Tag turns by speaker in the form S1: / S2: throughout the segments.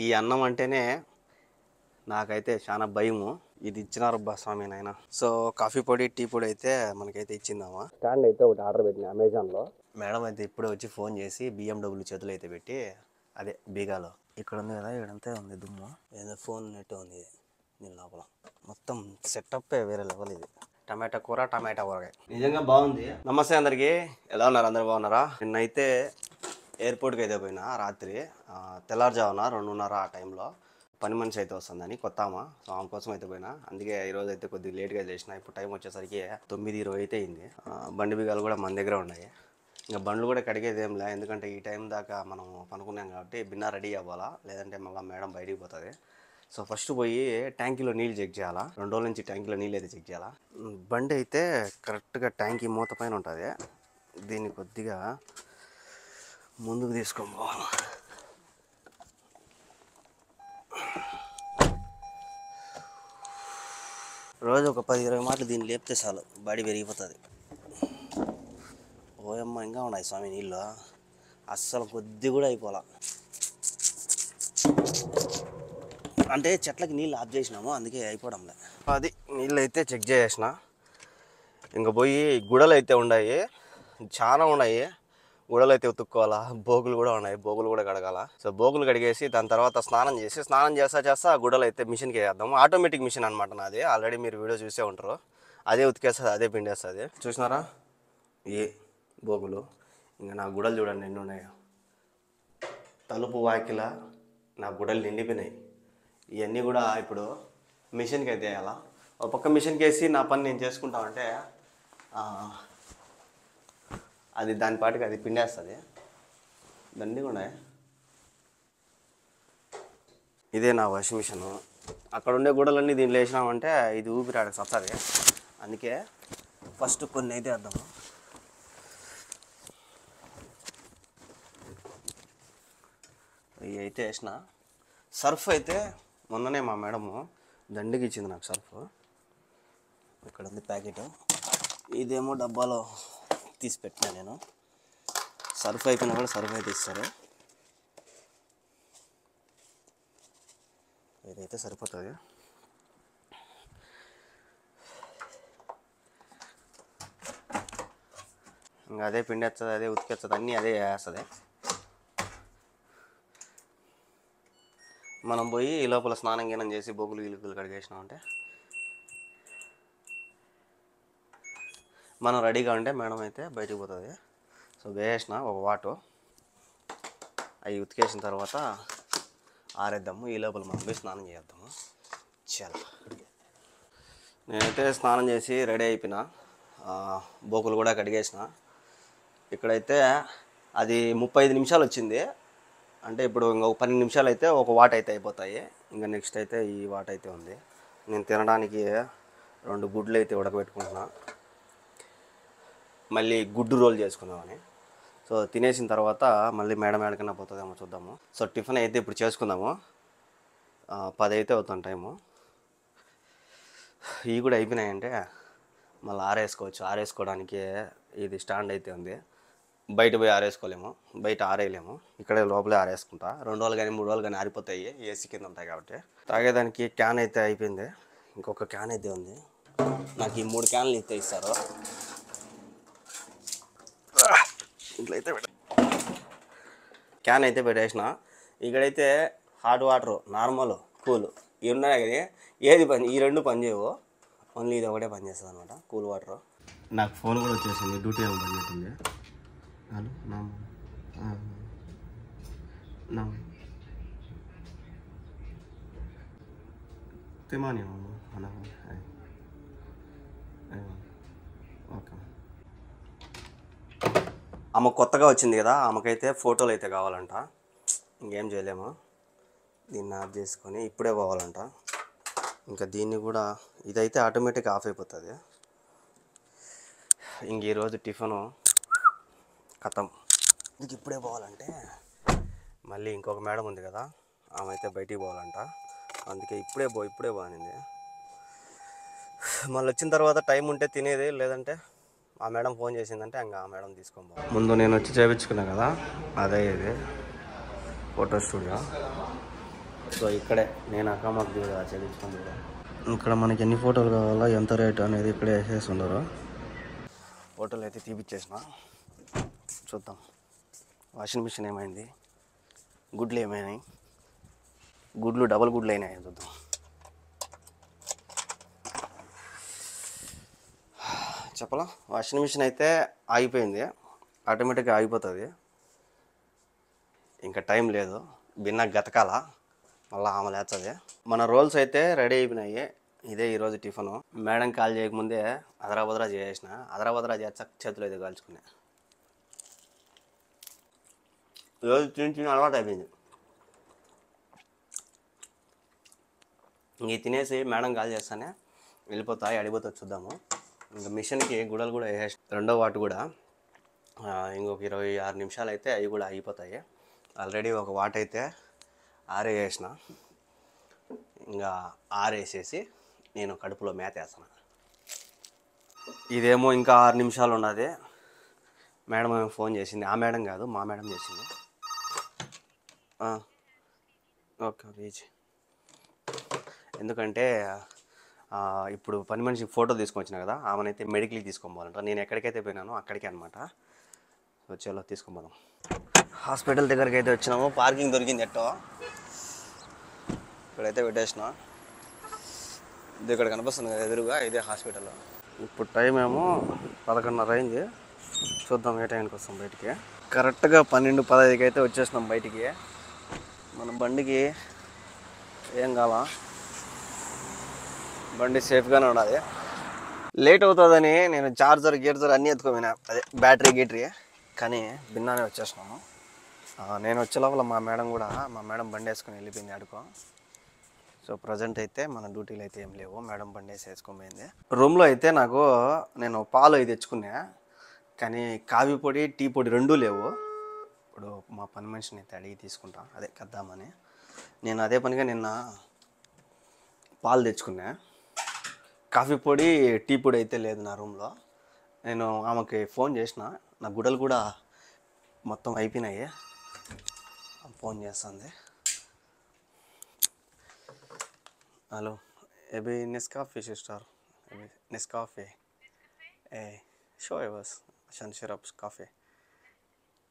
S1: ఈ అన్నం అంటేనే నాకైతే చాలా భయము. ఇది ఇచ్చినారబ్బా స్వామి నాయన. సో కాఫీ పొడి టీ పొడి అయితే మనకైతే ఇచ్చిందామా. స్టాండ్ అయితే ఒకటి ఆర్డర్ పెట్టిన అమెజాన్లో. మేడం అయితే ఇప్పుడే వచ్చి ఫోన్ చేసి BMW చేతులు అయితే పెట్టి అదే బీగాలో ఇక్కడ ఉంది కదా, ఇక్కడంతా ఉంది దుమ్ము. ఏదో ఫోన్ నెట్ ఉంది దీని లోపల. మొత్తం సెటప్ వేరే లెవెల్ ఇది. టమాటా కూర, టమాటా ఊరగాయ నిజంగా బాగుంది. నమస్తే అందరికి, ఎలా ఉన్నారు? అందరు బాగున్నారా? నిన్నైతే ఎయిర్పోర్ట్కి అయితే పోయినా రాత్రి తెల్లారుజామున 2:30 ఆ టైంలో. పని మనిషి అయితే వస్తుందని కొత్తామా, సో ఆమె కోసం అయితే పోయినా. అందుకే ఈరోజు అయితే కొద్దిగా లేట్గా చేసిన. ఇప్పుడు టైం వచ్చేసరికి 9:20 అయితే అయింది. బండి బిగాలు కూడా మన దగ్గర ఉన్నాయి. ఇంకా బండ్లు కూడా కడిగేది ఏం లే, ఎందుకంటే ఈ టైం దాకా మనం పనుకున్నాం కాబట్టి బిన్నా రెడీ అవ్వాలా, లేదంటే మళ్ళీ మేడం బయటికి పోతుంది. సో ఫస్ట్ పోయి ట్యాంకీలో నీళ్ళు చెక్ చేయాలా. 2 రోజుల నుంచి ట్యాంకీలో నీళ్ళు అయితే చెక్ చేయాలా. బండి అయితే కరెక్ట్గా ట్యాంకీ మూత పైన ఉంటుంది. దీన్ని కొద్దిగా ముందుకు తీసుకోవాలి. రోజు ఒక 10-20 మాటలు దీన్ని లేపితే చాలు, బాడీ పెరిగిపోతుంది. ఓయమ్మ, ఇంకా ఉన్నాయి స్వామి నీళ్ళు, అస్సలు కొద్ది కూడా అయిపోలా. అంటే చెట్లకి నీళ్ళు ఆఫ్ చేసినాము, అందుకే అయిపోవడంలే. అది నీళ్ళు అయితే చెక్ చేసిన. ఇంకా పోయి గుడలు అయితే ఉన్నాయి, చాలా ఉన్నాయి. గుడలు అయితే ఉతుక్కోవాలా. బోగులు కూడా ఉన్నాయి, బోగులు కూడా కడగాల. సో బోగులు కడిగేసి దాని తర్వాత స్నానం చేస్తా గుడలు అయితే మిషన్కి వేద్దాము. ఆటోమేటిక్ మిషన్ అనమాట నాది. ఆల్రెడీ మీరు వీడియో చూసే ఉంటారు. అదే ఉతికేస్తుంది, అదే పిండేస్తుంది. చూసినారా ఏ బోగులు. ఇంకా నా గుడలు చూడండి ఎన్ని ఉన్నాయో. తలుపు వాకిల నా గుడలు నిండిపోయినాయి. ఇవన్నీ కూడా ఇప్పుడు మిషన్కి అయితే వేయాలా. ఒక పక్క మిషన్కి వేసి నా పని నేను చేసుకుంటామంటే అది దాని పాటికి అది పిండేస్తుంది. దండిగా ఉన్నాయి. ఇదే నా వాషింగ్ మిషను. అక్కడ ఉండే గుడలన్నీ దీంట్లో వేసినామంటే ఇది ఊపిరాడకి సత్తది. అందుకే ఫస్ట్ కొన్ని అయితే వేద్దాము. ఇవి అయితే వేసిన. సర్ఫ్ అయితే మొన్ననే మా మేడము దండికి ఇచ్చింది నాకు సర్ఫ్. ఇక్కడ ఉంది ప్యాకెట్. ఇదేమో డబ్బాలో తీసి పెట్టినా నేను. సర్ఫ్ అయిపోయినా కూడా సర్ఫ్ అయితే ఇస్తారు. ఇదైతే సరిపోతుంది. ఇంకా అదే పిండేస్తుంది, అదే ఉతికేస్తుంది, అన్నీ అదే వేస్తుంది. మనం పోయి ఈ లోపల స్నానం గీనం చేసి బొగ్గులు గిలుగులు కడిగేసినామంటే మనం రెడీగా ఉంటే మేడం అయితే బయటకు పోతుంది. సో వేసిన ఒక వాటు అవి ఉతికేసిన తర్వాత ఆరేద్దాము. ఈ లోపల మనం పోయి స్నానం చేద్దాము. చాలా నేనైతే స్నానం చేసి రెడీ అయిపోయినా. బోకులు కూడా కడిగేసిన. ఇక్కడైతే అది 35 నిమిషాలు వచ్చింది. అంటే ఇప్పుడు ఇంకొక 12 నిమిషాలు అయితే ఒక వాట్ అయితే అయిపోతాయి. ఇంకా నెక్స్ట్ అయితే ఈ వాట్ అయితే ఉంది. నేను తినడానికి 2 గుడ్లు అయితే ఉడకబెట్టుకుంటున్నా, మళ్ళీ గుడ్డు రోల్ చేసుకుందామని. సో తినేసిన తర్వాత మళ్ళీ మేడం ఎక్కడికైనా పోతుందేమో చూద్దాము. సో టిఫిన్ అయితే ఇప్పుడు చేసుకుందాము. 10 అయితే అవుతాను టైము. ఇవి కూడా అయిపోయినాయంటే మళ్ళీ ఆరేసుకోవచ్చు. ఆరేసుకోవడానికి ఇది స్టాండ్ అయితే ఉంది. బయట పోయి ఆరేసుకోలేము, బయట ఆరేయలేము. ఇక్కడే లోపలే ఆరేసుకుంటా. 2 రోజులు కానీ 3 రోజులు కానీ ఆరిపోతాయి, ఏసీ కింద ఉంటాయి కాబట్టి. తాగేదానికి క్యాన్ అయితే అయిపోయింది. ఇంకొక క్యాన్ అయితే ఉంది. నాకు ఈ 3 క్యాన్లు అయితే ఇస్తారు. ఇంట్లో అయితే క్యాన్ అయితే పెట్టేసిన. ఇక్కడైతే హాట్ వాటర్, నార్మల్, కూల్ ఇవి ఉన్నాయి. కానీ ఏది ఈ 2 పని చేయవు. ఓన్లీ ఇది ఒకటే పని చేస్తుంది అనమాట, కూల్ వాటర్. నాకు ఫోన్ కూడా వచ్చేసింది, డ్యూటీ ఏమో పని చేస్తుంది. హలో నా తెమాని ఓకే. ఆమె కొత్తగా వచ్చింది కదా, ఆమెకైతే ఫోటోలు అయితే కావాలంట. ఇంకేం చేయలేము, దీన్ని ఆఫ్ చేసుకొని ఇప్పుడే పోవాలంట. ఇంకా దీన్ని కూడా ఇదైతే ఆటోమేటిక్ ఆఫ్ అయిపోతుంది. ఇంక ఈరోజు టిఫిను ఖతం. ఇంక ఇప్పుడే పోవాలంటే మళ్ళీ ఇంకొక మేడం ఉంది కదా, ఆమె అయితే బయటికి పోవాలంట. అందుకే ఇప్పుడే పోనింది. మళ్ళీ వచ్చిన తర్వాత టైం ఉంటే తినేది, లేదంటే ఆ మేడం ఫోన్ చేసిందంటే ఇంకా ఆ మేడం తీసుకొని పోవాలి. ముందు నేను వచ్చి చేయించుకున్నా కదా, అదే ఇది ఫోటో స్టూడియో. సో ఇక్కడే నేను అక్కమ్మకు కూడా చదివించుకుంది కూడా. ఇక్కడ మనకి ఎన్ని ఫోటోలు కావాలా, ఎంత రేట్ అనేది ఇక్కడే వేసేసి ఉండరు. ఫోటోలు అయితే తీపిచ్చేసిన. చూద్దాం వాషింగ్ మిషన్ ఏమైంది, గుడ్లు ఏమైనాయి, గుడ్లు డబల్ గుడ్లు అయినాయి చూద్దాం. చెప్పలా, వాషింగ్ మిషన్ అయితే ఆగిపోయింది, ఆటోమేటిక్గా ఆగిపోతుంది. ఇంకా టైం లేదు, బిన్న గతకాల మళ్ళీ ఆమె లేస్తుంది. మన రోల్స్ అయితే రెడీ అయిపోయినాయి. ఇదే ఈరోజు టిఫను. మేడం కాల్ చేయకముందే అదరాబదరా చేసిన, అదరాబదరా చేస్తా చేతులు అయితే కాల్చుకున్నా. ఈరోజు తిని అలవాటు అయిపోయింది. ఇంక తినేసి మేడం కాల్ చేస్తానే వెళ్ళిపోతాయి, అడిగిపోతా చూద్దాము. ఇంకా మిషన్కి గుడలు కూడా వేసేసి, రెండో వాటి కూడా ఇంకొక 26 నిమిషాలు అయితే అవి కూడా అయిపోతాయి. ఆల్రెడీ ఒక వాట్ అయితే ఆరేసిన, ఇంకా ఆరేసేసి నేను కడుపులో మేత వేస్తాను. ఇదేమో ఇంకా 6 నిమిషాలు ఉన్నది. మేడం ఏమో ఫోన్ చేసింది, ఆ మేడం కాదు మా మేడం చేసింది. Okay easy. ఎందుకంటే ఇప్పుడు పని మనిషికి ఫోటో తీసుకొచ్చిన కదా, ఆమెనైతే మెడికల్కి తీసుకోవాలంట. నేను ఎక్కడికైతే పోయినానో అక్కడికే అనమాట. వచ్చేలో తీసుకోపోదాం. హాస్పిటల్ దగ్గరికి అయితే వచ్చినాము. పార్కింగ్ దొరికింది ఎట్టో, ఇక్కడైతే పెట్టేసిన. ఇది ఇక్కడ కనిపిస్తుంది కదా ఎదురుగా, ఇదే హాస్పిటల్. ఇప్పుడు టైం ఏమో 11:30 అయింది. చూద్దాం ఏ టైంకి వస్తాం బయటికి. కరెక్ట్గా 12:15కి అయితే వచ్చేసినాం బయటికి. మన బండికి ఏం కావాలా, బండి సేఫ్గానే ఉన్నది. లేట్ అవుతుందని నేను చార్జర్ గీర్జర్ అన్నీ ఎత్తుకోపోయినా, అదే బ్యాటరీ గీటరీ, కానీ భిన్నానే వచ్చేసినాము. నేను వచ్చే లోపల మా మేడం బండి వేసుకొని వెళ్ళిపోయింది ఆడుకో. సో ప్రజెంట్ అయితే మన డ్యూటీలు అయితే ఏం లేవు, మేడం బండి వేసి వేసుకొని పోయింది. రూమ్లో అయితే నేను పాలు అవి తెచ్చుకున్నా, కానీ కాఫీ పొడి టీ పొడి రెండూ లేవు. ఇప్పుడు మా పని మనిషిని అయితే అడిగి తీసుకుంటా, అదే కద్దామని. నేను అదే పనిగా నిన్న పాలు తెచ్చుకున్నా, కాఫీ పొడి టీ పొడి అయితే లేదు నా రూమ్లో. నేను ఆమెకి ఫోన్ చేసిన, నా గుడ్డలు కూడా మొత్తం అయిపోయినాయి. ఫోన్ చేస్తుంది. हेलो, अभी नेस्काफे सिस्टर, अभी नेस्काफे ए शो है बस शन सिरप काफ़े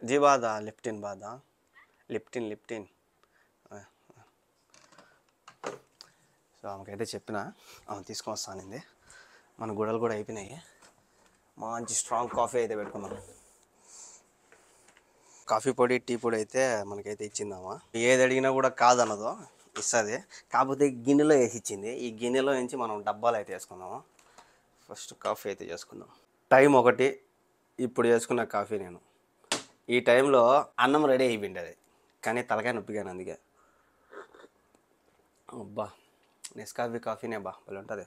S1: जी बादा लिप्टिन बादा लिप्टिन సో ఆమెకైతే చెప్పిన, ఆమె తీసుకొని వస్తానండి. మన గుడలు కూడా అయిపోయినాయి. మంచి స్ట్రాంగ్ కాఫీ అయితే పెట్టుకున్నాం. కాఫీ పొడి టీ పొడి అయితే మనకైతే ఇచ్చిందామా. ఏది అడిగినా కూడా కాదన్నదో ఇస్తుంది, కాకపోతే గిన్నెలో వేసి ఇచ్చింది. ఈ గిన్నెలో నుంచి మనం డబ్బాలు అయితే వేసుకుందాము. ఫస్ట్ కాఫీ అయితే చేసుకుందాం. టైం 1 ఇప్పుడు చేసుకున్న కాఫీ నేను. ఈ టైంలో అన్నం రెడీ అయిపోయింది అది, కానీ తలకాయ నొప్పిగాను. అందుకే అబ్బా నెస్కాఫీ కాఫీనే బా భలే ఉంటుంది.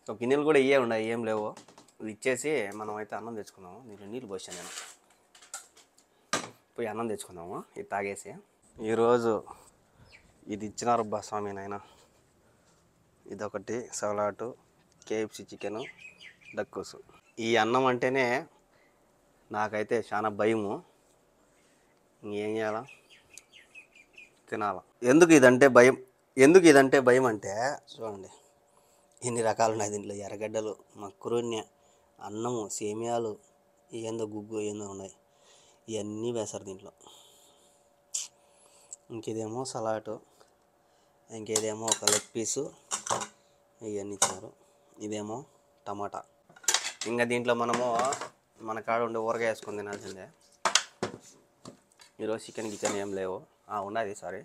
S1: సో గిన్నెలు కూడా ఇవే ఉన్నాయి, ఏం లేవు. ఇవి ఇచ్చేసి మనం అయితే అన్నం తెచ్చుకుందాము. నేను నీళ్ళు పోసాను, నేను పోయి అన్నం తెచ్చుకుందాము. ఇది తాగేసి ఈరోజు ఇది ఇచ్చినారు బా స్వామి నాయన. ఇదొకటి సలాటు, కేఎఫ్సి చికెను, డక్కుసు. ఈ అన్నం అంటేనే నాకైతే చాలా భయము. ఇంకేం చేయాలా, తినాలా. ఎందుకు ఇదంటే భయం అంటే చూడండి ఎన్ని రకాలు ఉన్నాయి దీంట్లో. ఎర్రగడ్డలు, మక్కురున్య, అన్నము, సేమియాలు, ఏందో గుగ్గు ఏందో ఉన్నాయి, ఇవన్నీ వేశారు దీంట్లో. ఇంకేదేమో సలాటు, ఇంకేదేమో ఒక లెగ్ పీసు, ఇవన్నీ ఇచ్చారు. ఇదేమో టమాటా. ఇంకా దీంట్లో మనము మన కాడ ఉండే ఊరగాయ వేసుకొని తినాల్సిందే. ఈరోజు చికెన్ ఏం లేవు. ఉన్నది సారీ,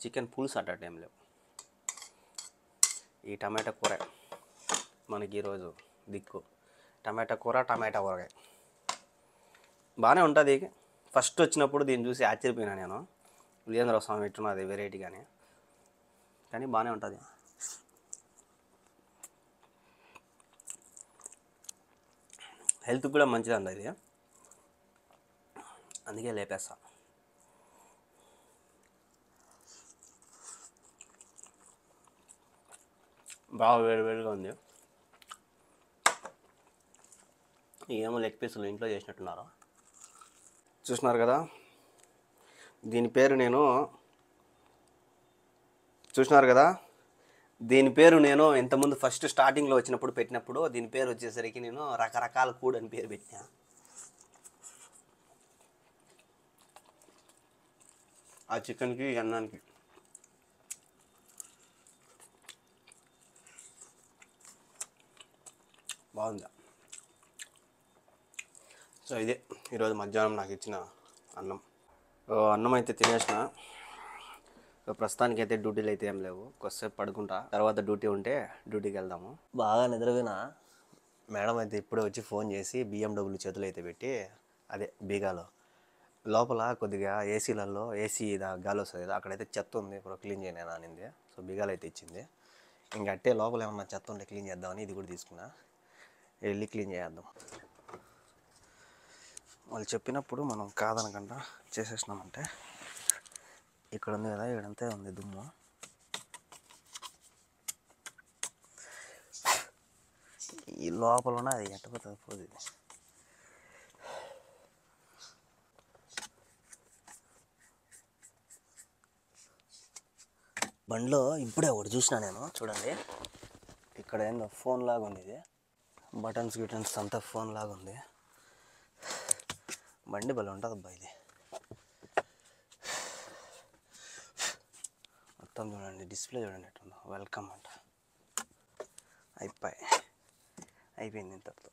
S1: చికెన్ పులుసు అట్టట్టు ఏం లేవు. ఈ టమాటా కూర మనకి ఈరోజు దిక్కు. టమాటా కూర, టమాటా ఊరగాయ బాగానే ఉంటుంది. ఫస్ట్ వచ్చినప్పుడు దీన్ని చూసి ఆశ్చర్యపోయినా నేను, వీరేంద్ర స్వామి ఇట్టున్నది వెరైటీగానే, కానీ బాగానే ఉంటుంది. హెల్త్ కూడా మంచిది అండి ఇది, అందుకే లేపేస్తా. బాగా వేడిగా ఉంది. ఏమో లెగ్ పీసులు ఇంట్లో చేసినట్టున్నారు. చూసినారు కదా, దీని పేరు నేను చూసినారు కదా, దీని పేరు నేను ఇంతకుముందు ఫస్ట్ స్టార్టింగ్లో వచ్చినప్పుడు పెట్టినప్పుడు దీని పేరు వచ్చేసరికి నేను రకరకాల కూడు అని పేరు పెట్టినా. ఆ చికెన్కి అన్నానికి బాగుంది. సో ఇదే ఈరోజు మధ్యాహ్నం నాకు ఇచ్చిన అన్నం. అన్నం అయితే తినేసిన. ప్రస్తుతానికి అయితే డ్యూటీలు అయితే ఏం లేవు, కొద్దిసేపు పడుకుంటా, తర్వాత డ్యూటీ ఉంటే డ్యూటీకి వెళ్దాము. బాగా నిద్రపోయినా. మేడం అయితే ఇప్పుడే వచ్చి ఫోన్ చేసి BMW చేతులు అయితే పెట్టి, అదే బీగాలో లోపల కొద్దిగా ఏసీలలో ఏసీ గాలి వస్తుంది కదా, అక్కడైతే చెత్త ఉంది, ఇప్పుడు క్లీన్ చేయను అనింది. సో బీగాలు అయితే ఇచ్చింది. ఇంకట్టే లోపల ఏమన్నా చెత్త ఉంటే క్లీన్ చేద్దామని ఇది కూడా తీసుకున్నా. వెళ్ళి క్లీన్ చేద్దాం. వాళ్ళు చెప్పినప్పుడు మనం కాదనకుండా చేసేసినామంటే, ఇక్కడ ఉంది కదా, ఇక్కడంతే ఉంది దుమ్ము. ఈ లోపల ఉన్న అది ఎట్టపోతుంది పోదు. ఇది బండిలో ఇప్పుడే ఒకటి చూసినా నేను, చూడండి ఇక్కడ ఏందో ఫోన్ లాగా ఉంది. ఇది బటన్స్ గిటన్స్ అంతా ఫోన్ లాగా ఉంది. బండి భలే ఉంటుంది అబ్బా ఇది. మొత్తం చూడండి, డిస్ప్లే చూడండి ఎట్టుందో, వెల్కమ్ అంట. అయిపోయింది ఇంతటితో.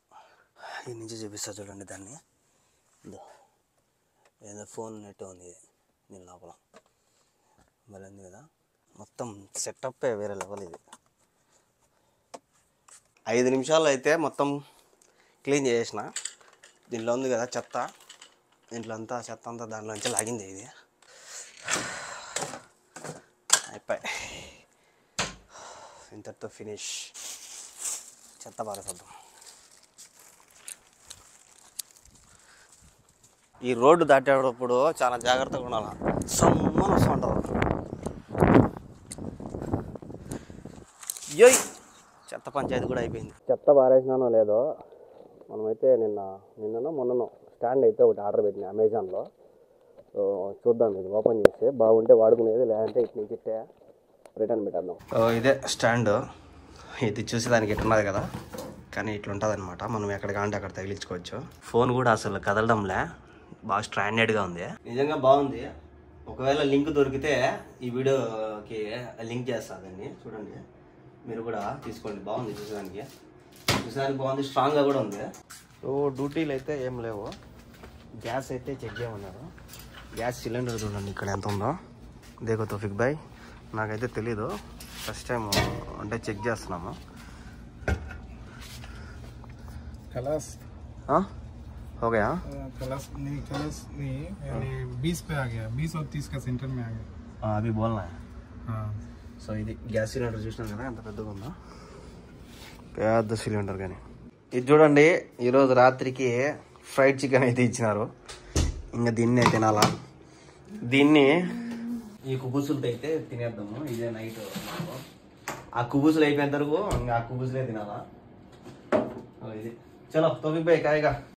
S1: ఈ నుంచి చూపిస్తా చూడండి దాన్ని. ఏదో ఫోన్ నెట్ ఉంది దీని లోపల, భలే ఉంది కదా. మొత్తం సెటప్ వేరే లెవెల్ ఇది. 5 నిమిషాల్లో అయితే మొత్తం క్లీన్ చేసేసిన. దీంట్లో ఉంది కదా చెత్త, దీంట్లో అంతా చెత్త అంతా దాంట్లోంచి లాగింది ఇది. ఇంతటితో ఫినిష్. చెత్త పారేద్దాం. ఈ రోడ్డు దాటేటప్పుడు చాలా జాగ్రత్తగా ఉండాలి, సమ్మని వస్తూ ఉంటుంది. చెత్త పంచాయతీ కూడా అయిపోయింది. చెత్త పారేసినానో లేదో, మనమైతే నిన్ననో మొన్ననో స్టాండ్ అయితే ఒకటి ఆర్డర్ పెట్టినా అమెజాన్లో. సో చూద్దాం, ఇది ఓపెన్ చేస్తే బాగుంటే వాడుకునేది, లేదంటే ఇటు నుంచి ఇట్టే రిటర్న్ పెట్టేద్దాం. ఇదే స్టాండ్. ఇది చూసేదానికి ఎట్టున్నది కదా, కానీ ఇట్లా ఉంటుంది అనమాట. మనం ఎక్కడ కాంటే అక్కడ తగిలించుకోవచ్చు. ఫోన్ కూడా అసలు కదలడంలే, బాగా స్టాండర్డ్గా ఉంది. నిజంగా బాగుంది. ఒకవేళ లింక్ దొరికితే ఈ వీడియోకి లింక్ చేస్తాదండి, చూడండి మీరు కూడా తీసుకోండి. బాగుంది చూసేదానికి బాగుంది, స్ట్రాంగ్గా కూడా ఉంది. సో డ్యూటీలు అయితే ఏం లేవు. గ్యాస్ అయితే చెక్ చేయమన్నారు. గ్యాస్ సిలిండర్ చూడండి ఇక్కడ ఎంత ఉందో. దేకో తోఫిక్ భాయ్, నాకైతే తెలీదు, ఫస్ట్ టైం అంటే చెక్ చేస్తున్నాము. हो गया
S2: कलश नहीं, कलश नहीं यानी 20 पे आ गया, 20 और 30 का सेंटर में आ गया.
S1: अभी बोलना है. సో ఇది గ్యాస్ సిలిండర్ చూసినాం కదా ఎంత పెద్దగా ఉందో, పెద్ద సిలిండర్. కానీ ఇది చూడండి, ఈరోజు రాత్రికి ఫ్రైడ్ చికెన్ అయితే ఇచ్చినారు. ఇంకా దీన్నే తినాలా. దీన్ని ఈ కుబుసులతో అయితే తినేద్దాము. ఇదే నైట్ ఆ కుబుసులు అయిపోయిన తరకు ఇంకా ఆ కుబుసులే తినాలా. ఇది చలో తోఫిక్ భాయ్ కాయగా